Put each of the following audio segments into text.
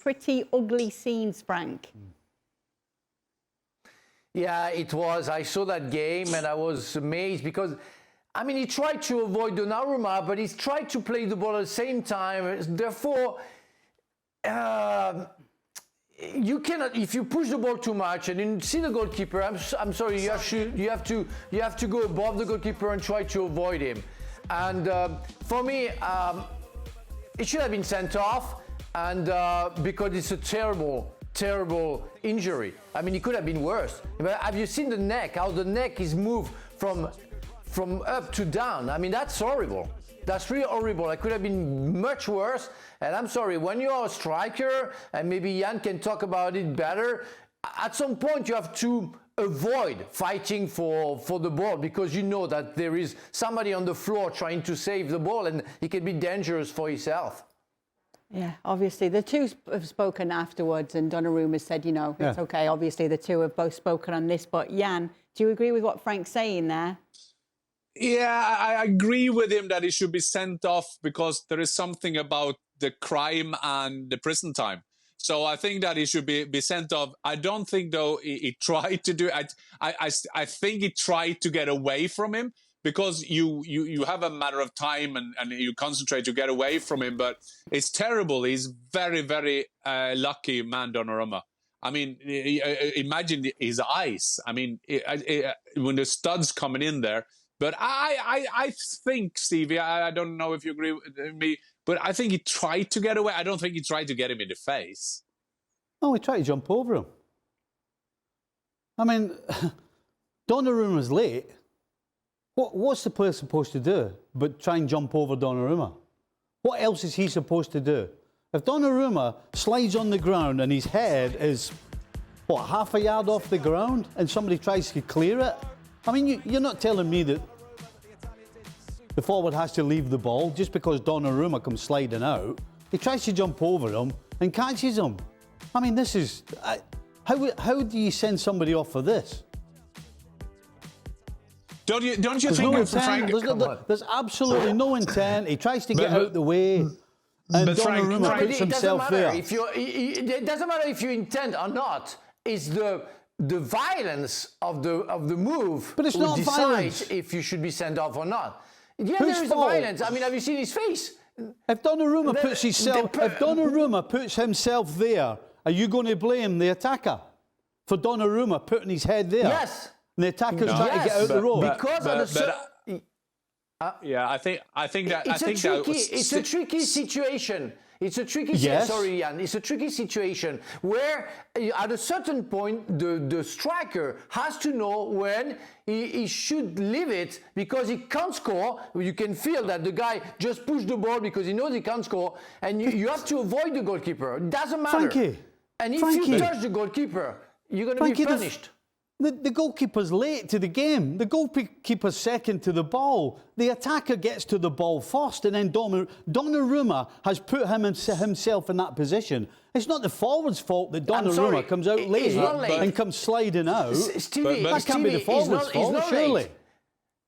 pretty ugly scenes, Frank. Yeah, it was. I saw that game and I was amazed because, I mean, he tried to avoid Donnarumma, but he's tried to play the ball at the same time. Therefore, you cannot, if you push the ball too much and you see the goalkeeper, I'm sorry, you have to go above the goalkeeper and try to avoid him. And for me, it should have been sent off, and because it's a terrible injury. I mean, it could have been worse. But have you seen the neck? How the neck is moved from up to down? I mean, that's horrible. That's really horrible. It could have been much worse. And I'm sorry, when you're a striker, and maybe Jan can talk about it better, at some point you have to avoid fighting for the ball because you know that there is somebody on the floor trying to save the ball and it can be dangerous for himself. Yeah, obviously. The two have spoken afterwards and Donnarumma said, you know, it's okay. Obviously, the two have both spoken on this. But Jan, do you agree with what Frank's saying there? Yeah, I agree with him that he should be sent off because there is something about the crime and the prison time. So I think that he should be sent off. I don't think, though, he tried to do it. I think he tried to get away from him because you have a matter of time and you concentrate to get away from him. But it's terrible. He's very, very lucky man, Donnarumma. I mean, imagine his eyes. I mean, when the stud's coming in there. But I think, Stevie, I don't know if you agree with me, but I think he tried to get away. I don't think he tried to get him in the face. Oh, he tried to jump over him. I mean, Donnarumma's late. What's the player supposed to do but try and jump over Donnarumma? What else is he supposed to do? If Donnarumma slides on the ground and his head is, what, half a yard off the ground and somebody tries to clear it, I mean, you're not telling me that the forward has to leave the ball just because Donnarumma comes sliding out. He tries to jump over him and catches him. I mean, this is... How do you send somebody off for this? Don't you There's think... no intent. There's absolutely no intent. He tries to get out the way. And Donnarumma puts himself there. It doesn't matter if you intend or not. It's the violence of the move, but it's not violence. If you should be sent off or not. Yeah, there is violence. I mean, have you seen his face? If Donnarumma puts himself there, are you going to blame the attacker for Donnarumma putting his head there? Yes. And the attacker's trying to get out the road. Yeah, I think that it's a tricky situation. It's a tricky sorry, Jan. It's a tricky situation where at a certain point the striker has to know when he should leave it because he can't score. You can feel that the guy just pushed the ball because he knows he can't score, and you have to avoid the goalkeeper. It doesn't matter. Frankie, and if you touch the goalkeeper, you're going to be punished. The goalkeeper's late to the game. The goalkeeper's second to the ball. The attacker gets to the ball first, and then Donnarumma has put himself in that position. It's not the forward's fault that Donnarumma comes out late and comes sliding out. That can't be the forward's fault, surely.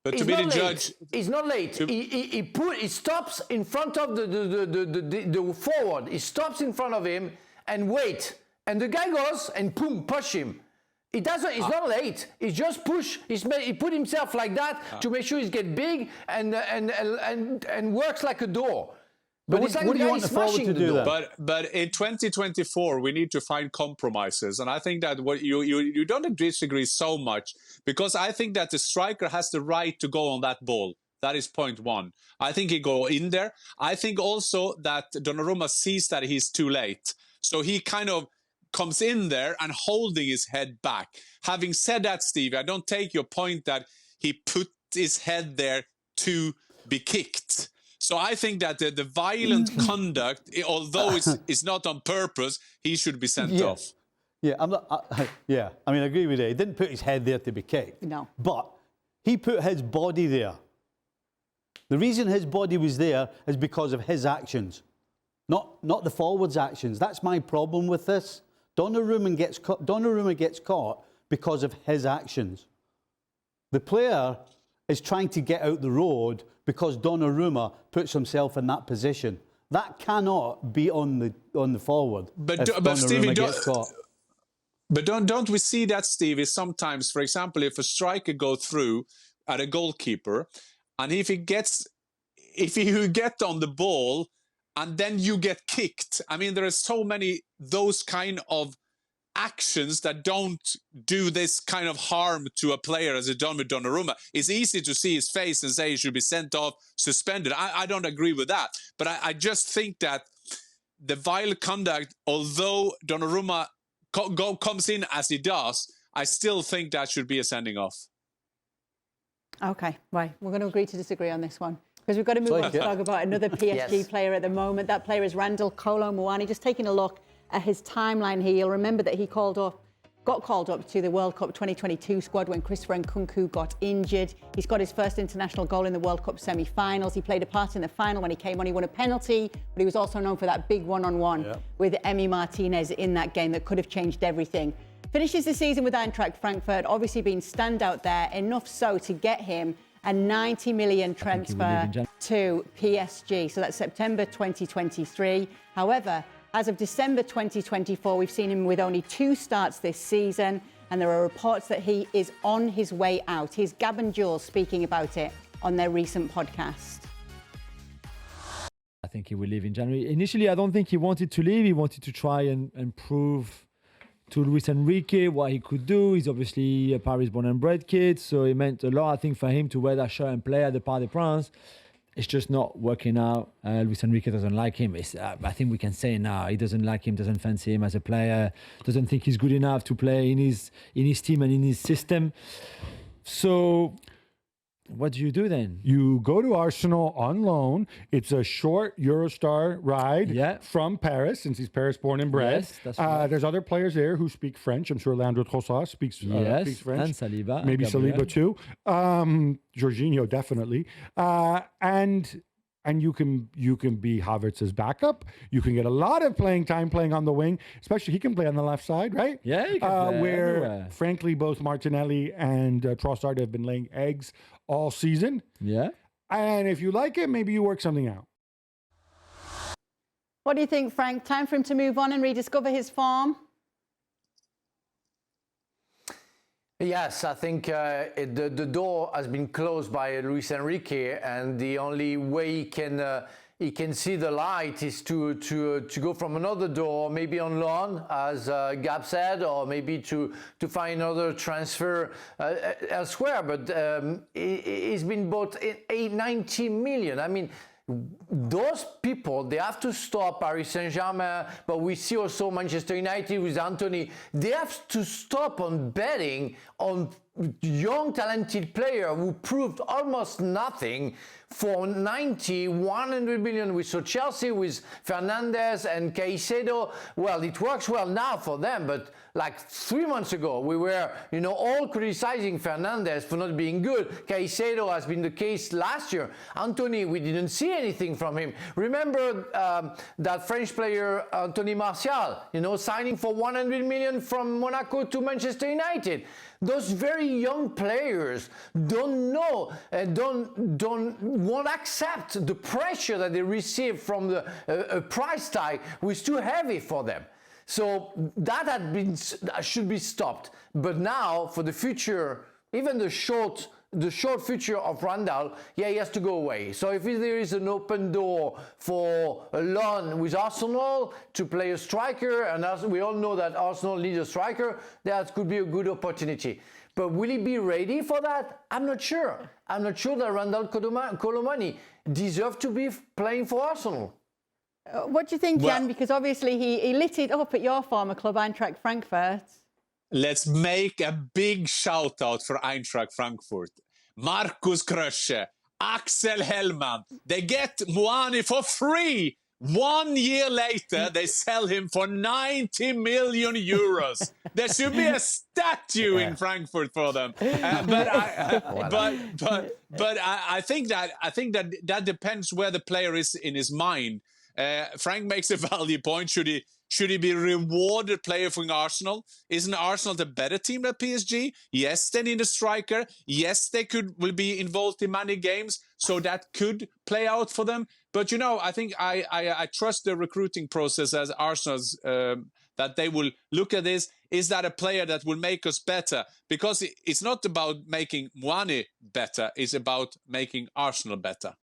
But to be the judge... He's not late. He stops in front of the forward. He stops in front of him and wait. And the guy goes and boom, push him. He doesn't. He's not late. He just push. He put himself like that to make sure he's get big and works like a door. But it's like what do you want the forward to do then? But in 2024 we need to find compromises, and I think that what you don't disagree so much because I think that the striker has the right to go on that ball. That is point one. I think he go in there. I think also that Donnarumma sees that he's too late, so he kind of comes in there and holding his head back. Having said that, Steve, I don't take your point that he put his head there to be kicked. So I think that the violent conduct, although it's not on purpose, he should be sent off. Yeah, I mean, I agree with you. He didn't put his head there to be kicked. No. But he put his body there. The reason his body was there is because of his actions, not the forward's actions. That's my problem with this. Donnarumma gets caught because of his actions. The player is trying to get out the road because Donnarumma puts himself in that position. That cannot be on the forward. But if Stevie, Donnarumma gets caught. But don't we see that, Stevie? Sometimes, for example, if a striker goes through at a goalkeeper, and if you get on the ball, and then you get kicked. I mean, there are so many those kind of actions that don't do this kind of harm to a player as it done with Donnarumma. It's easy to see his face and say he should be sent off, suspended. I don't agree with that. But I just think that the vile conduct, although Donnarumma comes in as he does, I still think that should be a sending off. Okay, right. We're going to agree to disagree on this one. Because we've got to move on to talk about another PSG player at the moment. That player is Randal Kolo Muani. Just taking a look at his timeline here, you'll remember that he got called up to the World Cup 2022 squad when Christopher Nkunku got injured. He's got his first international goal in the World Cup semi-finals. He played a part in the final when he came on. He won a penalty, but he was also known for that big one-on-one with Emi Martinez in that game that could have changed everything. Finishes the season with Eintracht Frankfurt, obviously being standout there, enough so to get him a 90 million transfer to PSG. So that's September 2023. However, as of December 2024, we've seen him with only 2 starts this season, and there are reports that he is on his way out. Here's Gabon Jules speaking about it on their recent podcast. I think he will leave in January. Initially, I don't think he wanted to leave. He wanted to try and prove to Luis Enrique what he could do. He's obviously a Paris-born and bred kid, so it meant a lot, I think, for him to wear that shirt and play at the Parc des Princes. It's just not working out. Luis Enrique doesn't like him. I think we can say now he doesn't like him, doesn't fancy him as a player, doesn't think he's good enough to play in his team and in his system. So what do you do then? You go to Arsenal on loan. It's a short Eurostar ride from Paris, since he's Paris-born and bred. Yes, that's right. There's other players there who speak French. I'm sure Leandro Trossard speaks French. And Saliba. Maybe Gabriel. Saliba too. Jorginho, definitely. And you can be Havertz's backup. You can get a lot of playing time playing on the wing, especially he can play on the left side, right? Yeah, he can play where, everywhere. frankly, both Martinelli and Trossard have been laying eggs all season. Yeah. And if you like it, maybe you work something out. What do you think, Frank? Time for him to move on and rediscover his form? Yes, I think the door has been closed by Luis Enrique, and the only way he can see the light is to go from another door, maybe on loan, as Gab said, or maybe to find another transfer elsewhere. But he's been bought 90 million. I mean, those people, they have to stop Paris Saint-Germain, but we see also Manchester United with Anthony. They have to stop on betting on young talented player who proved almost nothing for 100 million. We saw Chelsea with Fernandes and Caicedo. Well, it works well now for them, but like 3 months ago, we were, all criticizing Fernandes for not being good. Caicedo has been the case last year. Anthony, we didn't see anything from him. Remember that French player, Anthony Martial, signing for 100 million from Monaco to Manchester United. Those very young players don't know, won't accept the pressure that they receive from the price tag, which is too heavy for them. So that should be stopped. But now, for the future, even the short future of Randal, he has to go away. So if there is an open door for a loan with Arsenal to play a striker, and as we all know that Arsenal needs a striker, that could be a good opportunity. But will he be ready for that? I'm not sure. I'm not sure that Randal Kolo Muani deserves to be playing for Arsenal. What do you think, Jan? Because obviously he lit it up at your former club, Eintracht Frankfurt. Let's make a big shout out for Eintracht Frankfurt. Markus Krösche, Axel Hellman. They get Muani for free. 1 year later, they sell him for 90 million euros. There should be a statue in Frankfurt for them. But I think that depends where the player is in his mind. Frank makes a valid point. Should Should he be rewarded player for Arsenal? Isn't Arsenal the better team than PSG? Yes, they need a striker. Yes, they will be involved in many games, so that could play out for them. But, you know, I think I trust the recruiting process as Arsenal's, that they will look at this. Is that a player that will make us better? Because it's not about making Muani better. It's about making Arsenal better.